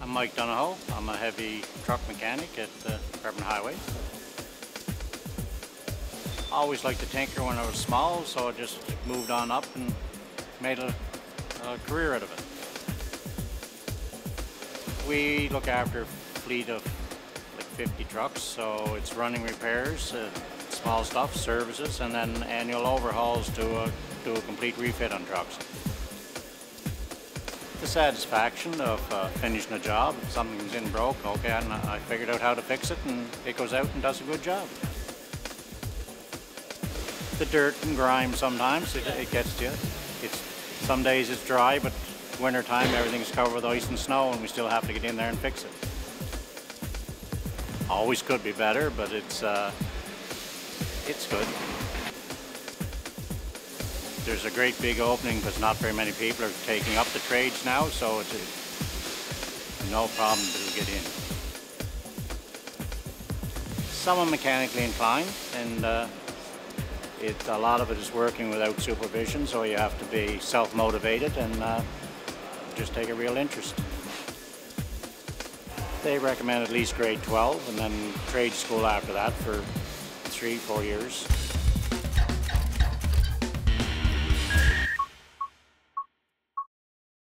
I'm Mike Donahoe. I'm a heavy truck mechanic at Urban Highway. I always liked to tinker when I was small, so I just moved on up and made a career out of it. We look after a fleet of like 50 trucks, so it's running repairs, small stuff, services, and then annual overhauls to do a complete refit on trucks. The satisfaction of finishing a job. If something comes in broke, okay, and I figured out how to fix it, and it goes out and does a good job. The dirt and grime sometimes, it gets to you. Some days it's dry, but winter time everything's covered with ice and snow, and we still have to get in there and fix it. Always could be better, but it's good. There's a great big opening because not very many people are taking up the trades now, so it's no problem to get in. Some are mechanically inclined, and a lot of it is working without supervision, so you have to be self-motivated and just take a real interest. They recommend at least grade 12 and then trade school after that for 3-4 years.